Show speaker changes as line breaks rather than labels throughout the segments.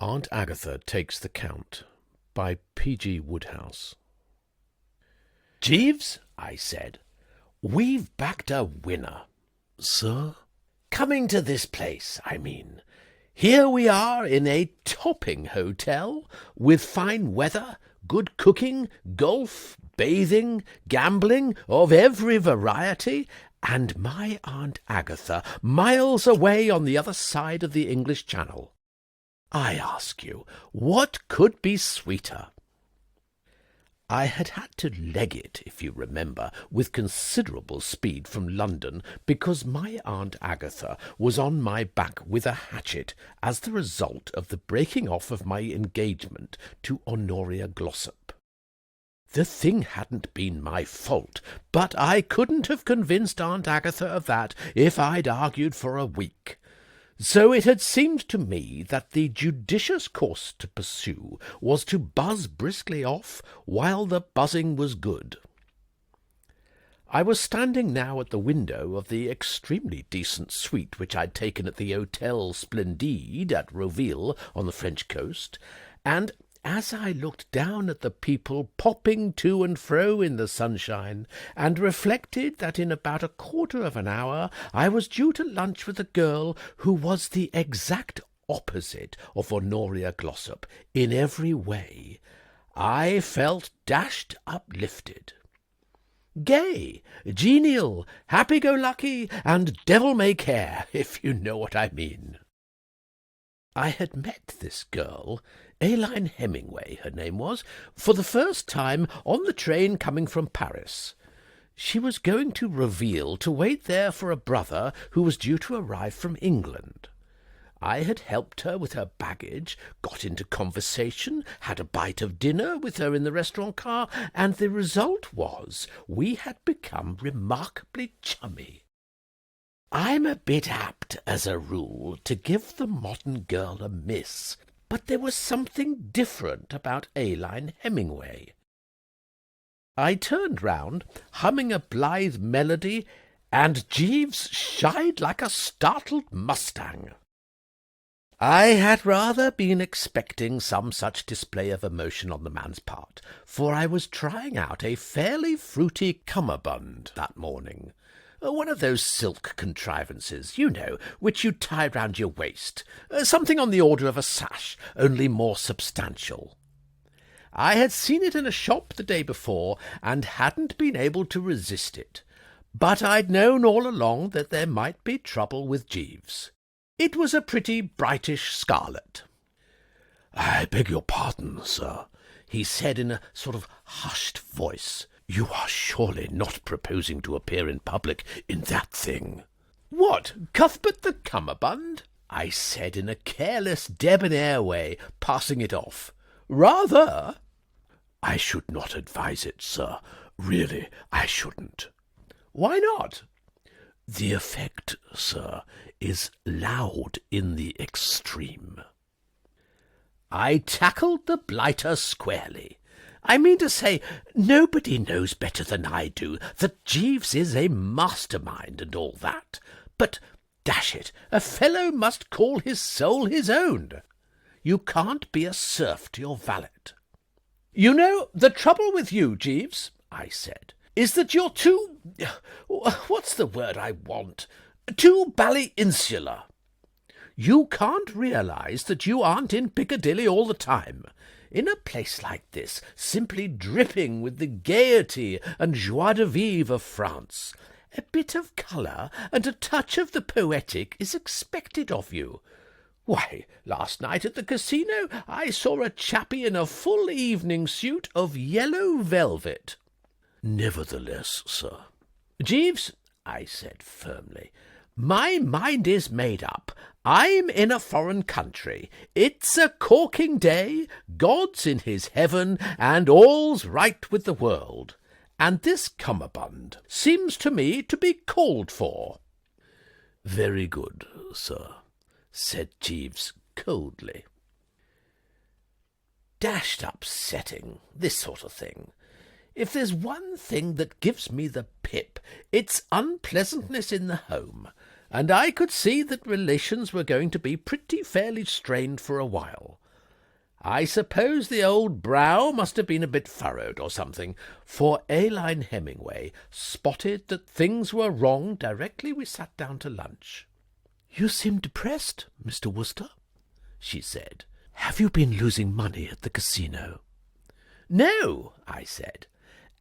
Aunt Agatha Takes the Count by P.G. Wodehouse.
"Jeeves," I said, "we've backed a winner."
"Sir?"
"Coming to this place, I mean. Here we are in a topping hotel, with fine weather, good cooking, golf, bathing, gambling of every variety, and my Aunt Agatha miles away on the other side of the English Channel. I ask you, what could be sweeter?" I had had to leg it, if you remember, with considerable speed from London, because my Aunt Agatha was on my back with a hatchet as the result of the breaking off of my engagement to Honoria Glossop. The thing hadn't been my fault, but I couldn't have convinced Aunt Agatha of that if I'd argued for a week. So it had seemed to me that the judicious course to pursue was to buzz briskly off while the buzzing was good. I was standing now at the window of the extremely decent suite which I'd taken at the Hôtel Splendide at Roville on the French coast, and as I looked down at the people popping to and fro in the sunshine, and reflected that in about a quarter of an hour I was due to lunch with a girl who was the exact opposite of Honoria Glossop in every way, I felt dashed uplifted. Gay, genial, happy-go-lucky, and devil-may-care, if you know what I mean. I had met this girl, Aline Hemingway her name was, for the first time on the train coming from Paris. She was going to Roville to wait there for a brother who was due to arrive from England. I had helped her with her baggage, got into conversation, had a bite of dinner with her in the restaurant car, and the result was we had become remarkably chummy. I'm a bit apt, as a rule, to give the modern girl a miss, but there was something different about Aline Hemingway. I turned round, humming a blithe melody, and Jeeves shied like a startled mustang. I had rather been expecting some such display of emotion on the man's part, for I was trying out a fairly fruity cummerbund that morning. One of those silk contrivances, you know, which you tie round your waist, something on the order of a sash, only more substantial. I had seen it in a shop the day before, and hadn't been able to resist it, but I'd known all along that there might be trouble with Jeeves. It was a pretty brightish scarlet.
"I beg your pardon, sir,"
he said in a sort of hushed voice.
"You are surely not proposing to appear in public in that thing?"
"What, Cuthbert the Cummerbund?" I said in a careless, debonair way, passing it off. "Rather."
"I should not advise it, sir. Really, I shouldn't."
"Why not?"
"The effect, sir, is loud in the extreme."
I tackled the blighter squarely. I mean to say, nobody knows better than I do that Jeeves is a mastermind and all that. But, dash it, a fellow must call his soul his own. You can't be a serf to your valet. "You know, the trouble with you, Jeeves," I said, "is that you're what's the word I want? Too bally-insular. You can't realise that you aren't in Piccadilly all the time. In a place like this, simply dripping with the gaiety and joie de vivre of France, a bit of colour and a touch of the poetic is expected of you. Why, last night at the casino I saw a chappie in a full evening suit of yellow velvet."
"Nevertheless, sir—"
"Jeeves," I said firmly, "my mind is made up. I'm in a foreign country. It's a corking day, God's in his heaven, and all's right with the world. And this cummerbund seems to me to be called for."
"Very good, sir," said Jeeves coldly.
Dashed upsetting, this sort of thing. If there's one thing that gives me the pip, it's unpleasantness in the home, and I could see that relations were going to be pretty fairly strained for a while. I suppose the old brow must have been a bit furrowed or something, for Aline Hemingway spotted that things were wrong directly we sat down to lunch. "You seem depressed, Mr. Worcester," she said. "Have you been losing money at the casino?" "No," I said.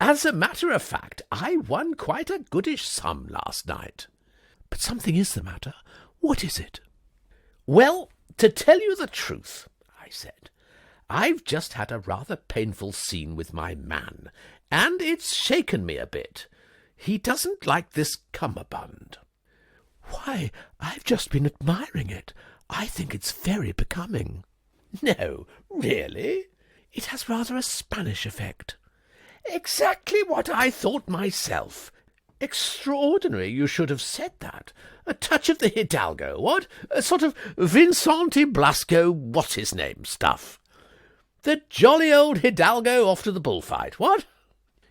"As a matter of fact, I won quite a goodish sum last night." "But something is the matter. What is it?" "Well, to tell you the truth," I said, "I've just had a rather painful scene with my man, and it's shaken me a bit. He doesn't like this cummerbund." "Why, I've just been admiring it. I think it's very becoming." "No, really?" "It has rather a Spanish effect." "Exactly what I thought myself. Extraordinary you should have said that. A touch of the Hidalgo, what? A sort of Vincente Blasco what's-his-name stuff. The jolly old Hidalgo off to the bullfight, what?"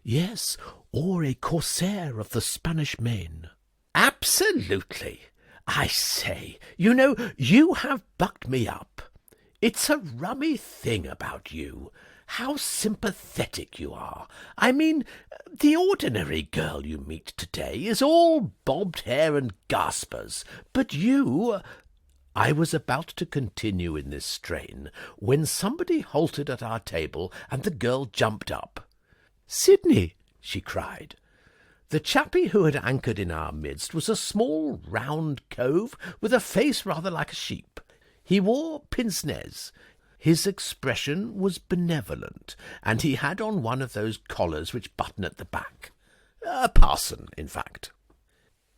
"Yes, or a corsair of the Spanish Main."
"Absolutely. I say, you know, you have bucked me up. It's a rummy thing about you. How sympathetic you are. I mean, the ordinary girl you meet today is all bobbed hair and gaspers, but you—" I was about to continue in this strain when somebody halted at our table and the girl jumped up. "Sidney!" she cried. The chappie who had anchored in our midst was a small round cove with a face rather like a sheep. He wore pince-nez. His expression was benevolent, and he had on one of those collars which button at the back. A parson, in fact.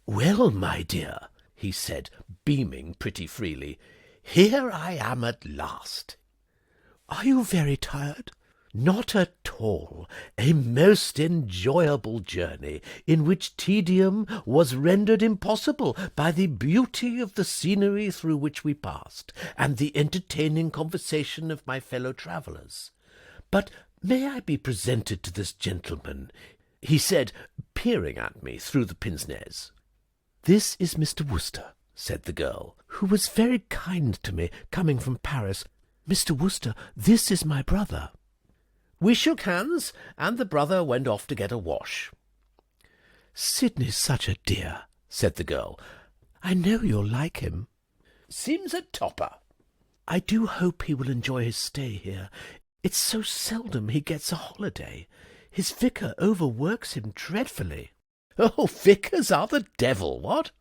"Well, my dear," he said, beaming pretty freely, "here I am at last." "Are you very tired?" "Not at all. A most enjoyable journey, in which tedium was rendered impossible by the beauty of the scenery through which we passed, and the entertaining conversation of my fellow-travellers. But may I be presented to this gentleman?" he said, peering at me through the pince-nez. "This is Mr. Worcester," said the girl, "who was very kind to me coming from Paris. Mr. Worcester, this is my brother." We shook hands, and the brother went off to get a wash. "Sidney's such a dear," said the girl. "I know you'll like him." "Seems a topper." "I do hope he will enjoy his stay here. It's so seldom he gets a holiday. His vicar overworks him dreadfully." "Oh, vicars are the devil, what?"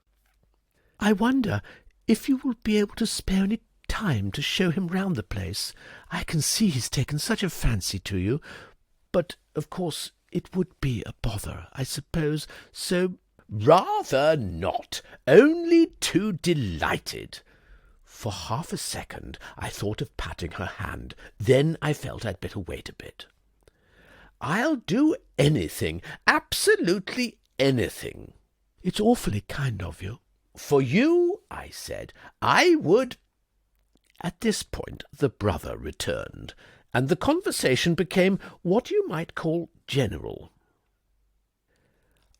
"I wonder if you will be able to spare any time to show him round the place. I can see he's taken such a fancy to you. But, of course, it would be a bother, I suppose, so—" "Rather not. Only too delighted." For half a second I thought of patting her hand. Then I felt I'd better wait a bit. "I'll do anything, absolutely anything."
"It's awfully kind of you."
"For you," I said, "I would—" At this point the brother returned, and the conversation became what you might call general.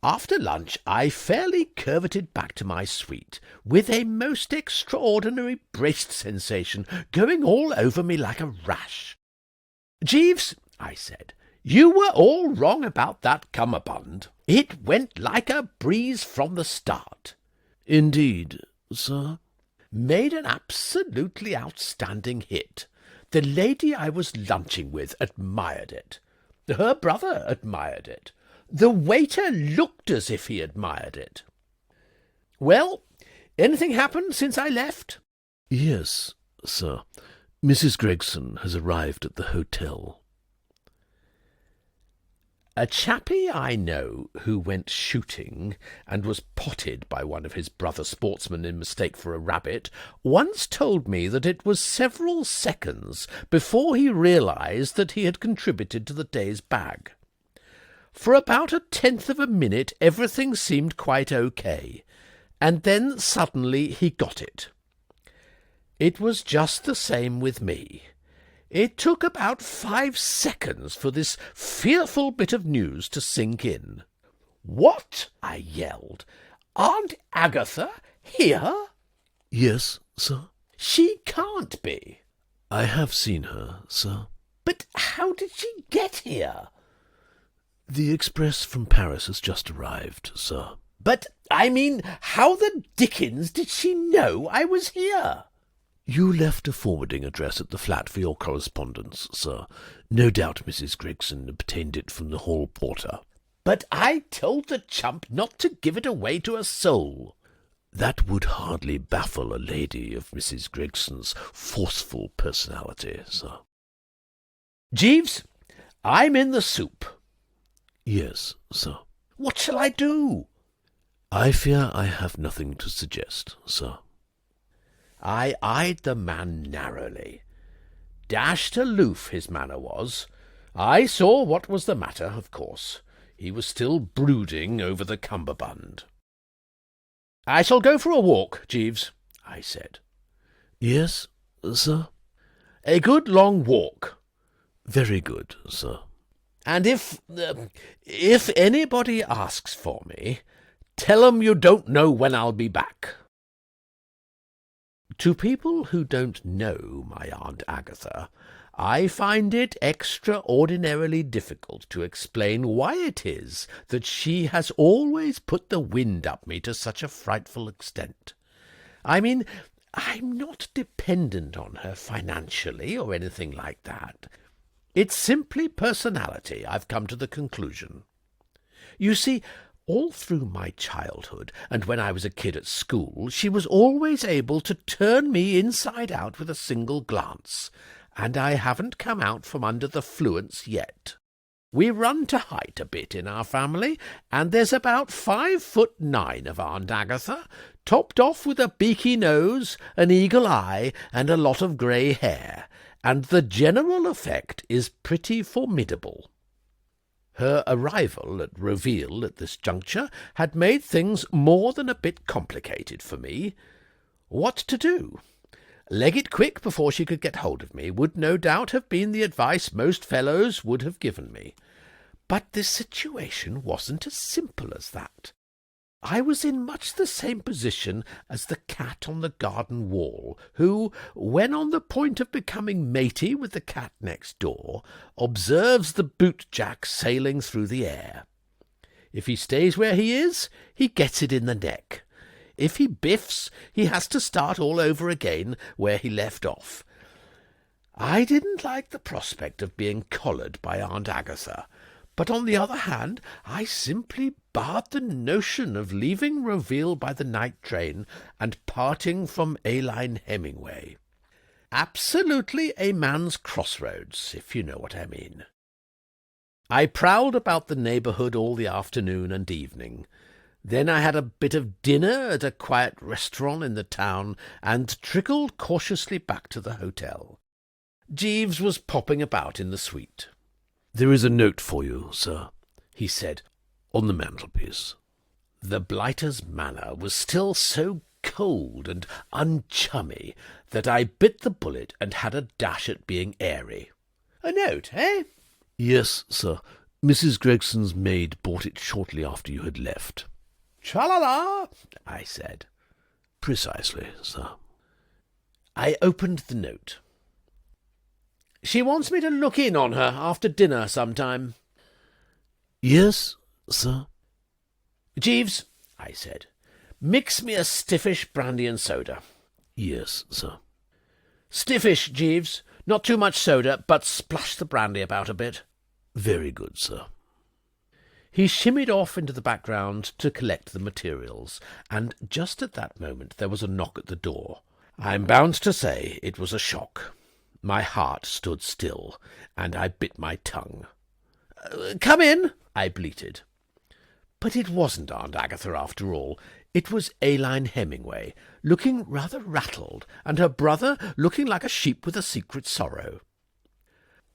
After lunch I fairly curveted back to my suite, with a most extraordinary braced sensation going all over me like a rash. "Jeeves," I said, "you were all wrong about that cummerbund. It went like a breeze from the start."
"Indeed, sir?"
"Made an absolutely outstanding hit. The lady I was lunching with admired it. Her brother admired it. The waiter looked as if he admired it." "Well, anything happened since I left?"
"Yes, sir. Mrs. Gregson has arrived at the hotel."
A chappie I know who went shooting and was potted by one of his brother sportsmen in mistake for a rabbit once told me that it was several seconds before he realized that he had contributed to the day's bag. For about 1/10 of a minute everything seemed quite okay, and then suddenly he got it. It was just the same with me. It took about 5 seconds for this fearful bit of news to sink in. "What?" I yelled. "Aunt Agatha here?"
"Yes, sir."
"She can't be."
I have seen her, sir.
But how did she get here?
The express from Paris has just arrived, sir.
But, I mean, how the dickens did she know I was here?
You left a forwarding address at the flat for your correspondence, sir. No doubt Mrs. Gregson obtained it from the hall porter.
But I told the chump not to give it away to a soul.
That would hardly baffle a lady of Mrs. Gregson's forceful personality, sir.
Jeeves, I'm in the soup.
Yes, sir.
What shall I do?
I fear I have nothing to suggest, sir.
I eyed the man narrowly. Dashed aloof his manner was. I saw what was the matter, of course. He was still brooding over the Cummerbund. "I shall go for a walk, Jeeves," I said.
Yes, sir.
"A good long walk."
Very good, sir.
"And if anybody asks for me, tell 'em you don't know when I'll be back." To people who don't know my Aunt Agatha, I find it extraordinarily difficult to explain why it is that she has always put the wind up me to such a frightful extent. I mean, I'm not dependent on her financially or anything like that. It's simply personality, I've come to the conclusion. You see, all through my childhood, and when I was a kid at school, she was always able to turn me inside out with a single glance, and I haven't come out from under the fluence yet. We run to height a bit in our family, and there's about 5'9" of Aunt Agatha, topped off with a beaky nose, an eagle eye, and a lot of grey hair, and the general effect is pretty formidable. Her arrival at Roville at this juncture had made things more than a bit complicated for me. What to do? Leg it quick before she could get hold of me would no doubt have been the advice most fellows would have given me. But this situation wasn't as simple as that. I was in much the same position as the cat on the garden wall, who, when on the point of becoming matey with the cat next door, observes the bootjack sailing through the air. If he stays where he is, he gets it in the neck. If he biffs, he has to start all over again where he left off. I didn't like the prospect of being collared by Aunt Agatha, but on the other hand, I simply barred the notion of leaving Roville by the night train and parting from A-line Hemingway. Absolutely a man's crossroads, if you know what I mean. I prowled about the neighbourhood all the afternoon and evening. Then I had a bit of dinner at a quiet restaurant in the town and trickled cautiously back to the hotel. Jeeves was popping about in the suite.
"There is a note for you, sir," he said, "on the mantelpiece."
The blighter's manner was still so cold and unchummy that I bit the bullet and had a dash at being airy. "A note, eh?"
"Yes, sir. Mrs. Gregson's maid brought it shortly after you had left."
"Tra-la-la," I said.
"Precisely, sir."
I opened the note. "She wants me to look in on her after dinner sometime."
"Yes, sir."
"Jeeves," I said, "mix me a stiffish brandy and soda."
"Yes, sir."
"Stiffish, Jeeves. Not too much soda, but splash the brandy about a bit."
"Very good, sir."
He shimmied off into the background to collect the materials, and just at that moment there was a knock at the door. I'm bound to say it was a shock. My heart stood still, and I bit my tongue. "Come in," I bleated. But it wasn't Aunt Agatha after all. It was A-line Hemingway, looking rather rattled, and her brother looking like a sheep with a secret sorrow.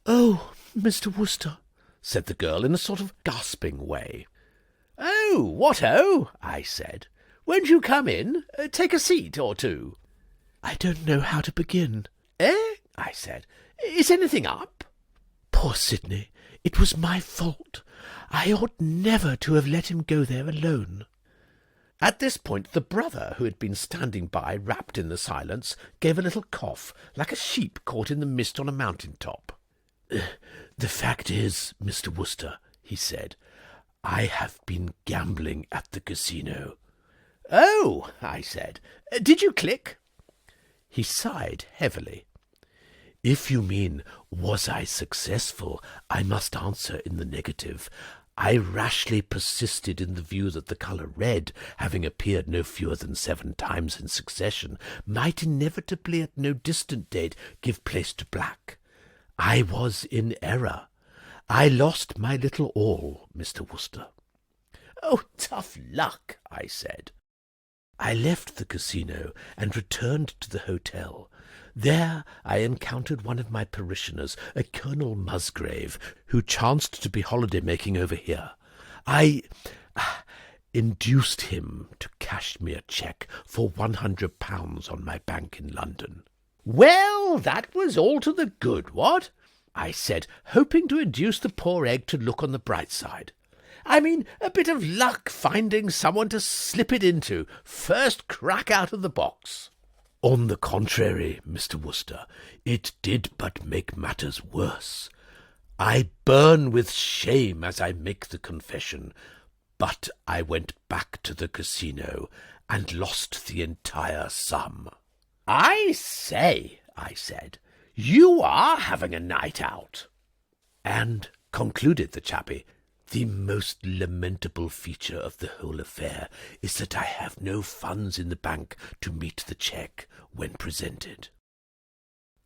"Oh, Mr. Worcester,"
said the girl in a sort of gasping way. "Oh, what-oh?" I said. "Won't you come in? Take a seat or two."
"I don't know how to begin."
"Eh?" I said. "Is anything up?"
"Poor Sidney. It was my fault. I ought never to have let him go there alone."
At this point the brother, who had been standing by, wrapped in the silence, gave a little cough, like a sheep caught in the mist on a mountain-top.
The fact is, Mr. Worcester, he said, I have been gambling at the casino.
Oh, I said. Did you click? He sighed heavily.
If you mean, was I successful, I must answer in the negative. I rashly persisted in the view that the colour red, having appeared no fewer than 7 times in succession, might inevitably at no distant date give place to black. I was in error. I lost my little all, Mr. Worcester.
Oh, tough luck, I said.
I left the casino and returned to the hotel. There I encountered one of my parishioners, a Colonel Musgrave, who chanced to be holiday-making over here. I induced him to cash me a cheque for £100 on my bank in London.
Well, that was all to the good, what? I said, hoping to induce the poor egg to look on the bright side. I mean, a bit of luck finding someone to slip it into, first crack out of the box.
On the contrary, Mr. Worcester, it did but make matters worse. I burn with shame as I make the confession, but I went back to the casino and lost the entire sum.
I say, I said, you are having a night out.
And, concluded the chappie, the most lamentable feature of the whole affair is that I have no funds in the bank to meet the cheque when presented.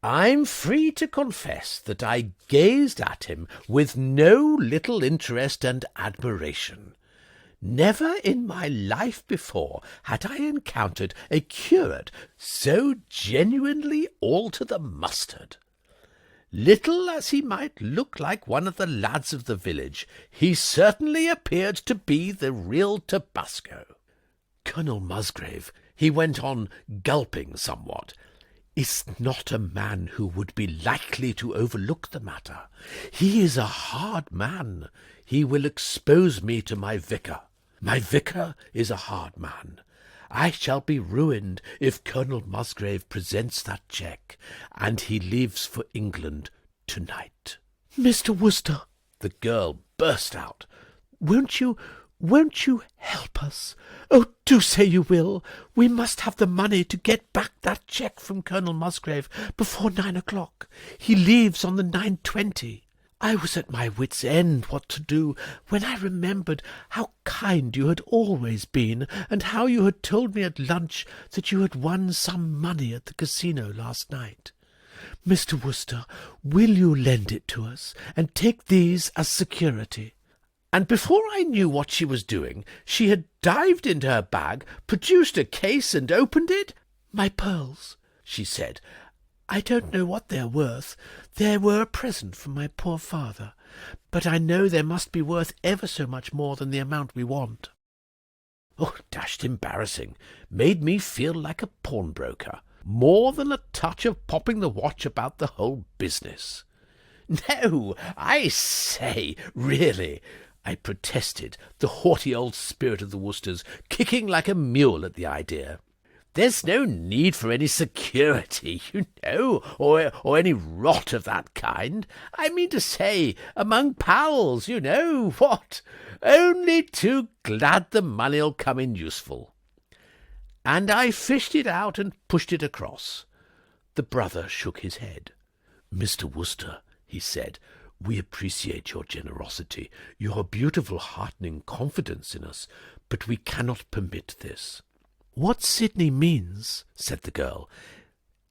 I'm free to confess that I gazed at him with no little interest and admiration. Never in my life before had I encountered a curate so genuinely all to the mustard. Little as he might look like one of the lads of the village, he certainly appeared to be the real Tabasco.
Colonel Musgrave, he went on, gulping somewhat, is not a man who would be likely to overlook the matter. He is a hard man. He will expose me to my vicar. My vicar is a hard man. I shall be ruined if Colonel Musgrave presents that cheque, and he leaves for England to-night.
Mr. Worcester, the girl burst out, won't you help us? Oh, do say you will. We must have the money to get back that cheque from Colonel Musgrave before 9 o'clock. He leaves on the 9:20. I was at my wits' end what to do when I remembered how kind you had always been, and how you had told me at lunch that you had won some money at the casino last night. Mr. Worcester, will you lend it to us, and take these as security? And before I knew what she was doing, she had dived into her bag, produced a case, and opened it. My pearls, she said. I don't know what they're worth. They were a present from my poor father, but I know they must be worth ever so much more than the amount we want.
Oh, dashed embarrassing. Made me feel like a pawnbroker. More than a touch of popping the watch about the whole business.
No, I say, really, I protested, the haughty old spirit of the Worcesters kicking like a mule at the idea. There's no need for any security, you know, or any rot of that kind. I mean to say, among pals, you know, what? Only too glad the money'll come in useful. And I fished it out and pushed it across. The brother shook his head.
Mr. Worcester, he said, we appreciate your generosity, your beautiful heartening confidence in us, but we cannot permit this.
What Sidney means, said the girl,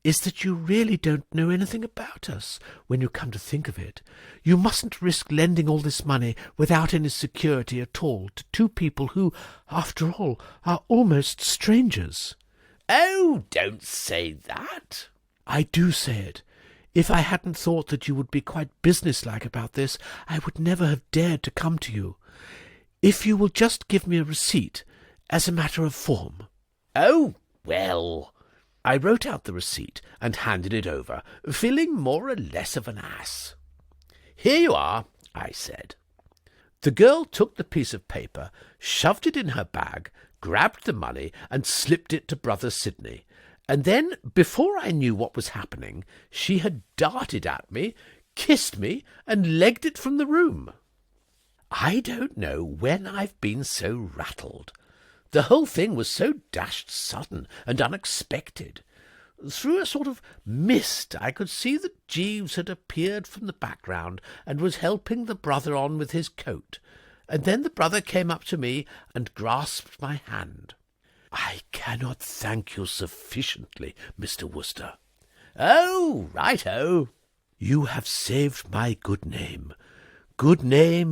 is that you really don't know anything about us, when you come to think of it. You mustn't risk lending all this money without any security at all to two people who, after all, are almost strangers. Oh, don't say that. I do say it. If I hadn't thought that you would be quite businesslike about this, I would never have dared to come to you. If you will just give me a receipt, as a matter of form. Oh, well. I wrote out the receipt and handed it over, feeling more or less of an ass. Here you are, I said. The girl took the piece of paper, shoved it in her bag, grabbed the money and slipped it to Brother Sidney. And then, before I knew what was happening, she had darted at me, kissed me, and legged it from the room. I don't know when I've been so rattled. The whole thing was so dashed sudden and unexpected. Through a sort of mist I could see that Jeeves had appeared from the background and was helping the brother on with his coat, and then the brother came up to me and grasped my hand. "I cannot thank you sufficiently, Mr. Worcester." "Oh, right-o." "You have saved my good name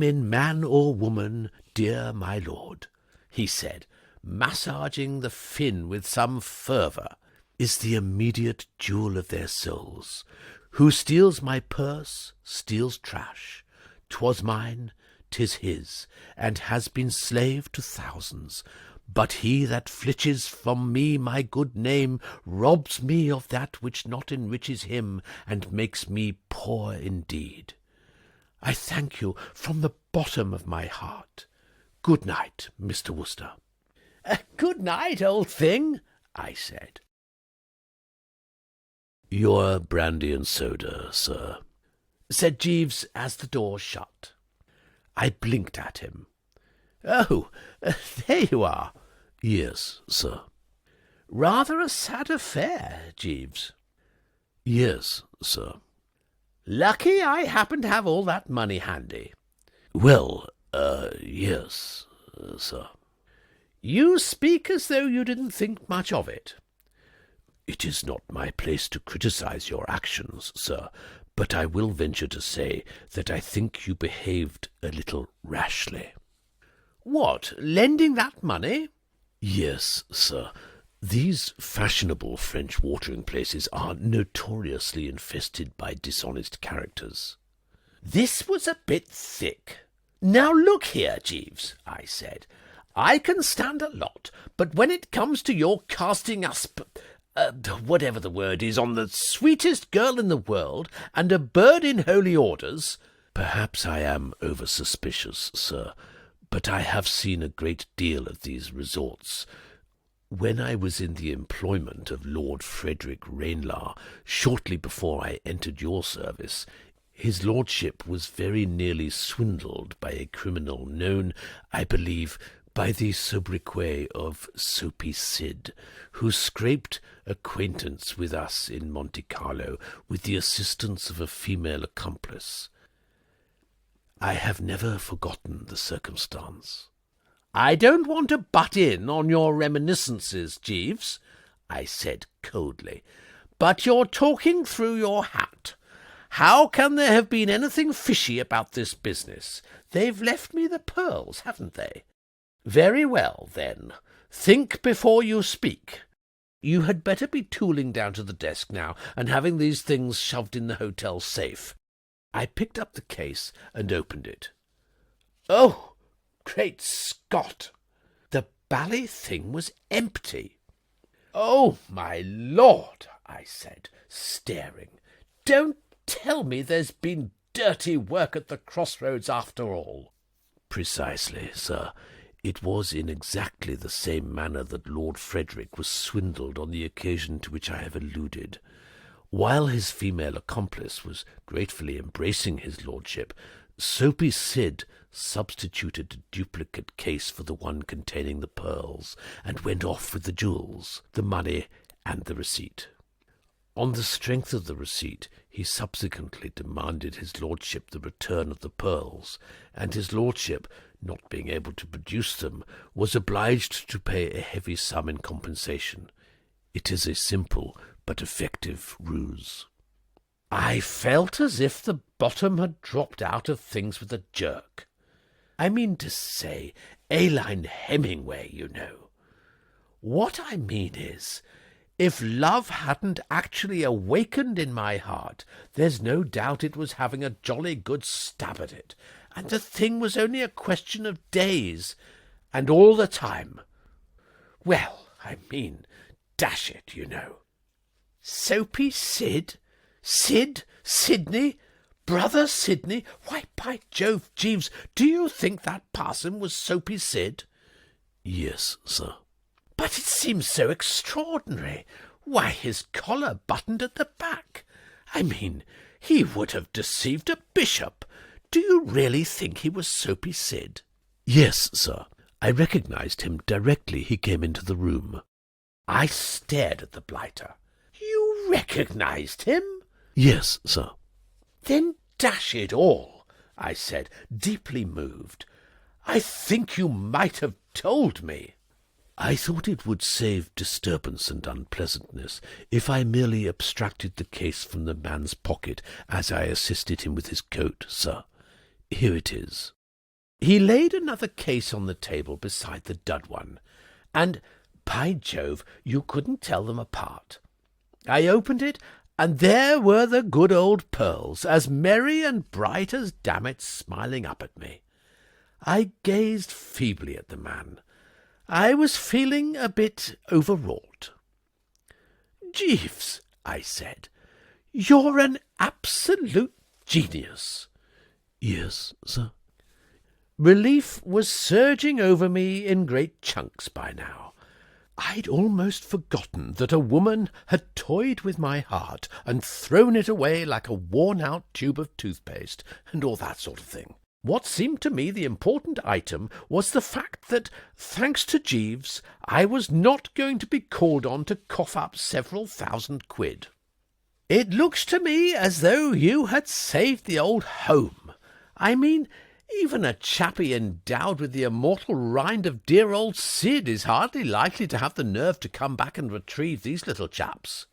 in man or woman, dear my lord," he said, massaging the fin with some fervour. "Is the immediate jewel of their souls. Who steals my purse steals trash. 'Twas mine, 'tis his, and has been slave to thousands. But he that flitches from me my good name robs me of that which not enriches him, and makes me poor indeed. I thank you from the bottom of my heart. Good night, Mr. Worcester." "Good night, old thing," I said.
"Your brandy and soda, sir,"
said Jeeves as the door shut. I blinked at him. "Oh, there you are."
"Yes, sir."
"Rather a sad affair, Jeeves."
"Yes, sir."
"Lucky I happen to have all that money handy."
"Well, yes, sir."
"You speak as though you didn't think much of it."
"It is not my place to criticize your actions, sir, but I will venture to say that I think you behaved a little rashly."
"What, lending that money?"
"Yes, sir. These fashionable French watering places are notoriously infested by dishonest characters."
This was a bit thick. "Now look here, Jeeves," I said. "I can stand a lot, but when it comes to your casting whatever the word is, on the sweetest girl in the world, and a bird in holy orders—"
"Perhaps I am over-suspicious, sir, but I have seen a great deal of these resorts. When I was in the employment of Lord Frederick Ranelagh, shortly before I entered your service, his lordship was very nearly swindled by a criminal known, I believe, by the sobriquet of Soapy Sid, who scraped acquaintance with us in Monte Carlo with the assistance of a female accomplice. I have never forgotten the circumstance."
"I don't want to butt in on your reminiscences, Jeeves," I said coldly, "but you're talking through your hat. How can there have been anything fishy about this business? They've left me the pearls, haven't they? Very well, then. Think before you speak. You had better be tooling down to the desk now and having these things shoved in the hotel safe." I picked up the case and opened it. Oh, great Scott! The bally thing was empty. "Oh, my lord," I said, staring. "Don't tell me there's been dirty work at the crossroads after all."
"Precisely, sir. It was in exactly the same manner that Lord Frederick was swindled on the occasion to which I have alluded. While his female accomplice was gratefully embracing his lordship, Soapy Sid substituted a duplicate case for the one containing the pearls, and went off with the jewels, the money, and the receipt. On the strength of the receipt, he subsequently demanded his lordship the return of the pearls, and his lordship, not being able to produce them, was obliged to pay a heavy sum in compensation. It is a simple but effective ruse."
I felt as if the bottom had dropped out of things with a jerk. I mean to say, A-line Hemingway, you know. What I mean is, if love hadn't actually awakened in my heart, there's no doubt it was having a jolly good stab at it, and the thing was only a question of days, and all the time. Well, I mean, dash it, you know. Soapy Sid? Sidney? Brother Sidney? Why, by Jove, Jeeves, do you think that parson was Soapy Sid?
Yes, sir.
But it seems so extraordinary. Why, his collar buttoned at the back. I mean, he would have deceived a bishop. Do you really think he was Soapy Sid?
Yes, sir. I recognized him directly he came into the room.
I stared at the blighter. You recognized him?
Yes, sir.
Then dash it all, I said, deeply moved. I think you might have told me.
I thought it would save disturbance and unpleasantness if I merely abstracted the case from the man's pocket as I assisted him with his coat, sir. Here it is.
He laid another case on the table beside the dud one, and, by Jove, you couldn't tell them apart. I opened it, and there were the good old pearls, as merry and bright as Dammit, smiling up at me. I gazed feebly at the man. I was feeling a bit overwrought. "Jeeves," I said, "you're an absolute genius."
Yes, sir.
Relief was surging over me in great chunks by now. I'd almost forgotten that a woman had toyed with my heart and thrown it away like a worn-out tube of toothpaste, and all that sort of thing. What seemed to me the important item was the fact that, thanks to Jeeves, I was not going to be called on to cough up several £1,000. "It looks to me as though you had saved the old home. I mean, even a chappie endowed with the immortal rind of dear old Sid is hardly likely to have the nerve to come back and retrieve these little chaps."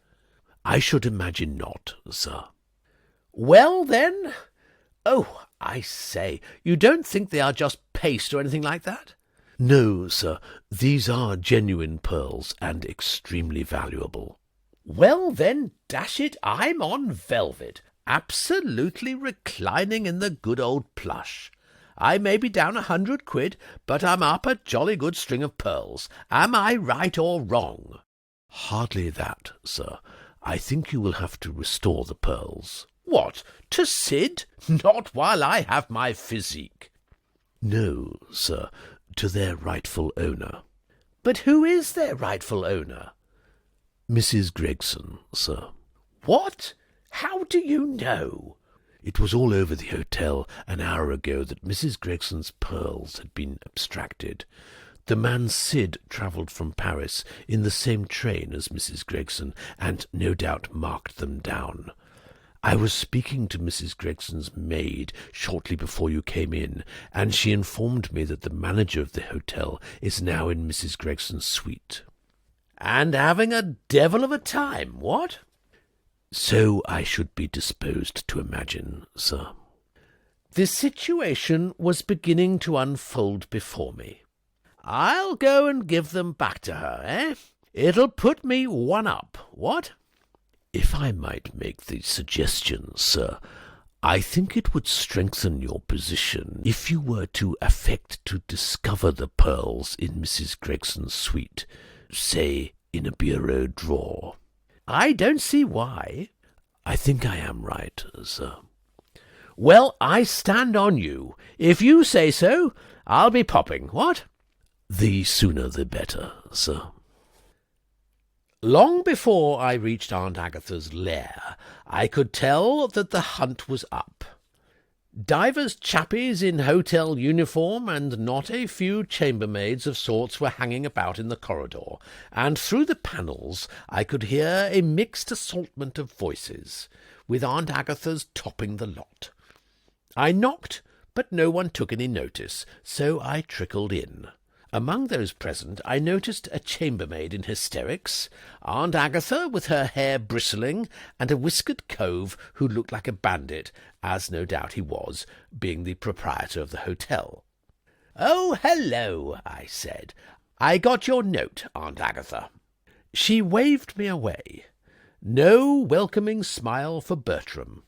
"I should imagine not, sir."
"Well, then— Oh, I say, you don't think they are just paste or anything like that?"
"No, sir. These are genuine pearls, and extremely valuable."
"Well, then, dash it, I'm on velvet, absolutely reclining in the good old plush. I may be down £100, but I'm up a jolly good string of pearls. Am I right or wrong?"
"Hardly that, sir. I think you will have to restore the pearls."
"What, to Sid? Not while I have my physique."
"No, sir, to their rightful owner."
"But who is their rightful owner?"
"Mrs. Gregson, sir."
"What? How do you know?"
"It was all over the hotel an hour ago that Mrs. Gregson's pearls had been abstracted. The man Sid travelled from Paris in the same train as Mrs. Gregson, and no doubt marked them down. I was speaking to Mrs. Gregson's maid shortly before you came in, and she informed me that the manager of the hotel is now in Mrs. Gregson's suite."
"And having a devil of a time, what?"
"So I should be disposed to imagine, sir."
The situation was beginning to unfold before me. "I'll go and give them back to her, eh? It'll put me one up, what?"
"If I might make the suggestion, sir, I think it would strengthen your position if you were to affect to discover the pearls in Mrs. Gregson's suite, say, in a bureau drawer."
"I don't see why."
"I think I am right, sir."
"Well, I stand on you. If you say so, I'll be popping, what?"
"The sooner the better, sir."
Long before I reached Aunt Agatha's lair, I could tell that the hunt was up. Divers chappies in hotel uniform and not a few chambermaids of sorts were hanging about in the corridor, and through the panels I could hear a mixed assortment of voices, with Aunt Agatha's topping the lot. I knocked, but no one took any notice, so I trickled in. Among those present I noticed a chambermaid in hysterics, Aunt Agatha with her hair bristling, and a whiskered cove who looked like a bandit, as no doubt he was, being the proprietor of the hotel. "Oh, hello," I said. "I got your note, Aunt Agatha." She waved me away. No welcoming smile for Bertram.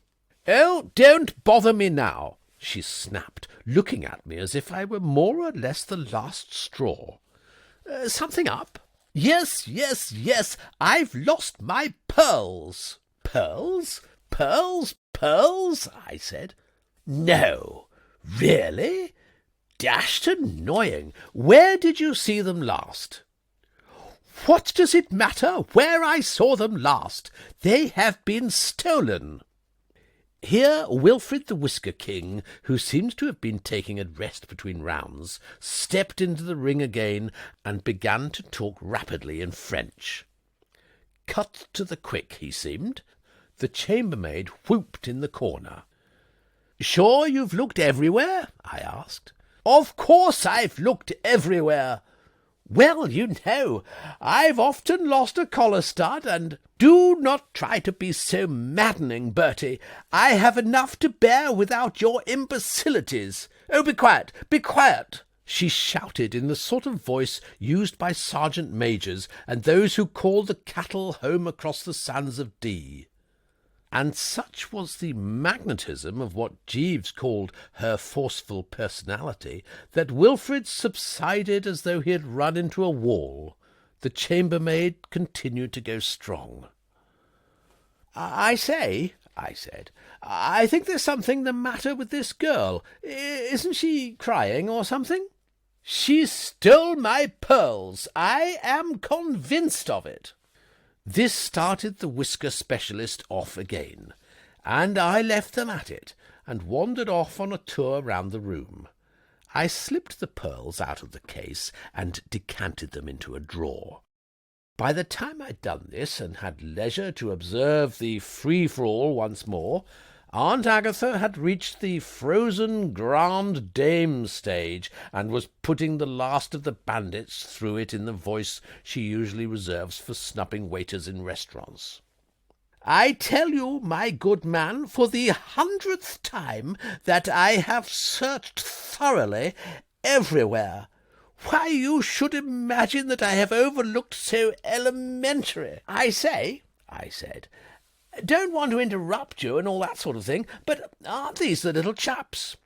"Oh, don't bother me now," she snapped, looking at me as if I were more or less the last straw. "Something up?" Yes, I've lost my pearls." "Pearls? Pearls? Pearls?" I said. "No, really? dashed annoying. Where did you see them last?" "What does it matter where I saw them last? They have been stolen." Here Wilfrid the Whisker King, who seems to have been taking a rest between rounds, stepped into the ring again and began to talk rapidly in French. Cut to the quick, he seemed. The chambermaid whooped in the corner. "Sure you've looked everywhere?" I asked. "Of course I've looked everywhere." "Well, you know, I've often lost a collar stud, and—" "Do not try to be so maddening, Bertie. I have enough to bear without your imbecilities. Oh, be quiet, be quiet!" she shouted in the sort of voice used by sergeant majors and those who call the cattle home across the sands of Dee. And such was the magnetism of what Jeeves called her forceful personality that Wilfrid subsided as though he had run into a wall. The chambermaid continued to go strong. "I say," I said, "I think there's something the matter with this girl. Isn't she crying or something?" "She stole my pearls. I am convinced of it." This started the whisker specialist off again, and I left them at it, and wandered off on a tour round the room. I slipped the pearls out of the case and decanted them into a drawer. By the time I'd done this and had leisure to observe the free-for-all once more, Aunt Agatha had reached the frozen grande dame stage and was putting the last of the bandits through it in the voice she usually reserves for snubbing waiters in restaurants. "I tell you, my good man, for the 100th time, that I have searched thoroughly everywhere. Why, you should imagine that I have overlooked so elementary—" "I say," I said, "don't want to interrupt you and all that sort of thing, but aren't these the little chaps?"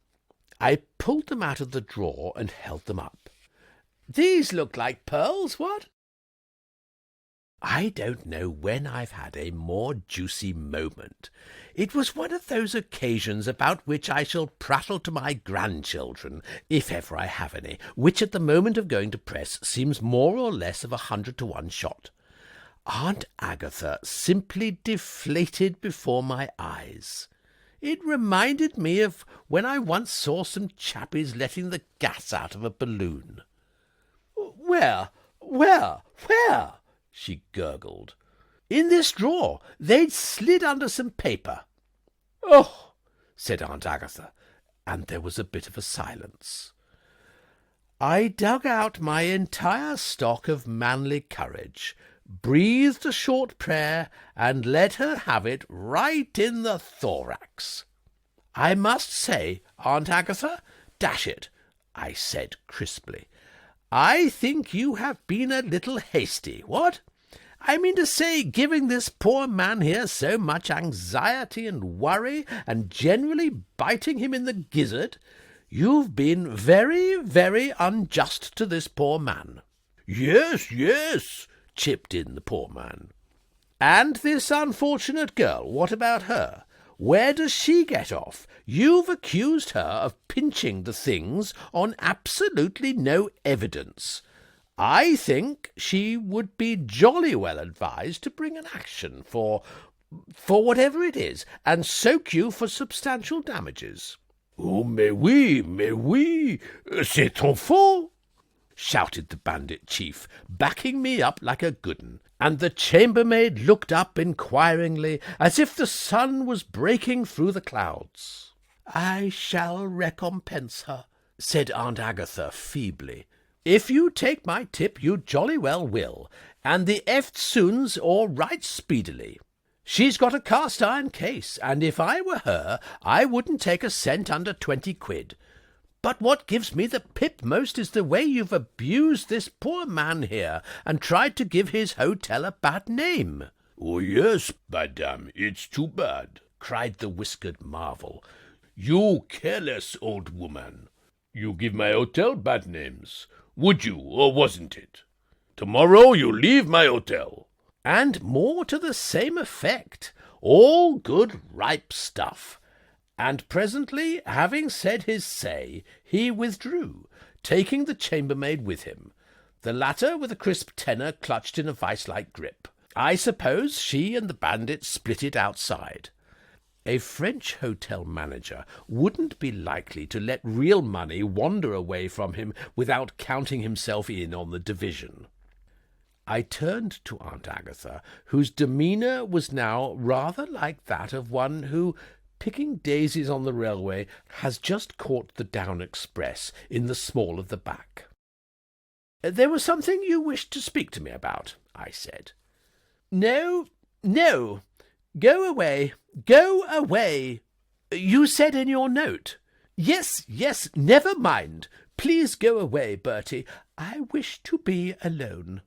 I pulled them out of the drawer and held them up. "These look like pearls, what?" I don't know when I've had a more juicy moment. It was one of those occasions about which I shall prattle to my grandchildren, if ever I have any, which at the moment of going to press seems more or less of 100-to-1 shot. Aunt Agatha simply deflated before my eyes. It reminded me of when I once saw some chappies letting the gas out of a balloon. Where? She gurgled. "In this drawer. They'd slid under some paper." "Oh," said Aunt Agatha, and there was a bit of a silence. I dug out my entire stock of manly courage, breathed a short prayer, and let her have it right in the thorax. "I must say, Aunt Agatha, dash it," I said crisply, "I think you have been a little hasty, what? I mean to say, giving this poor man here so much anxiety and worry, and generally biting him in the gizzard. You've been very, very unjust to this poor man." Yes, chipped in the poor man. "And this unfortunate girl, what about her? Where does she get off? You've accused her of pinching the things on absolutely no evidence. I think she would be jolly well advised to bring an action for whatever it is, and soak you for substantial damages." "Oh, mais oui, c'est enfant!" shouted the bandit chief, backing me up like a good 'un, and the chambermaid looked up inquiringly, as if the sun was breaking through the clouds. "I shall recompense her," said Aunt Agatha feebly. "If you take my tip, you jolly well will, and the eftsoons or right speedily. She's got a cast-iron case, and if I were her, I wouldn't take a cent under 20 quid. But what gives me the pip most is the way you've abused this poor man here, and tried to give his hotel a bad name." "Oh, yes, madame, it's too bad," cried the whiskered marvel. "You careless old woman. You give my hotel bad names. Would you, or wasn't it? Tomorrow you leave my hotel." "And more to the same effect. All good ripe stuff. And presently, having said his say, he withdrew, taking the chambermaid with him, the latter with a crisp tenner clutched in a vice-like grip. I suppose she and the bandit split it outside. A French hotel manager wouldn't be likely to let real money wander away from him without counting himself in on the division. I turned to Aunt Agatha, whose demeanour was now rather like that of one who, picking daisies on the railway, has just caught the down express in the small of the back. "There was something you wished to speak to me about," I said. "No, no. Go away, go away. You said in your note. Yes, never mind. Please go away, Bertie. I wish to be alone."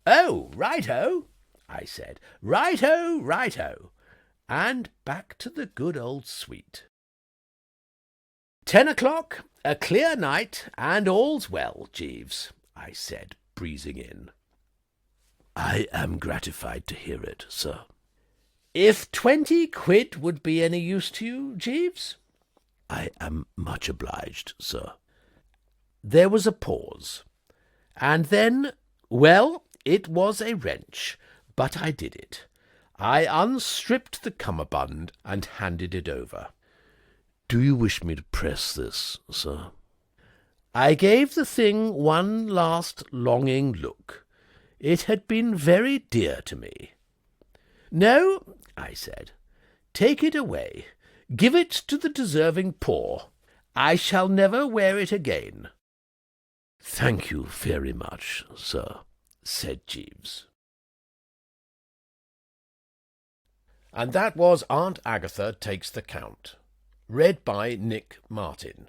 "Oh, right-o," I said. "Right-o, right-o." And back to the good old suite. 10 o'clock, a clear night, and all's well, Jeeves, I said, breezing in.
"I am gratified to hear it, sir."
"If 20 quid would be any use to you, Jeeves?"
"I am much obliged, sir."
There was a pause, and then, well, it was a wrench, but I did it. I unstripped the cummerbund and handed it over.
"Do you wish me to press this, sir?"
I gave the thing one last longing look. It had been very dear to me. "No," I said. "Take it away. Give it to the deserving poor. I shall never wear it again."
"Thank you very much, sir," said Jeeves.
And that was Aunt Agatha Takes the Count, read by Nick Martin.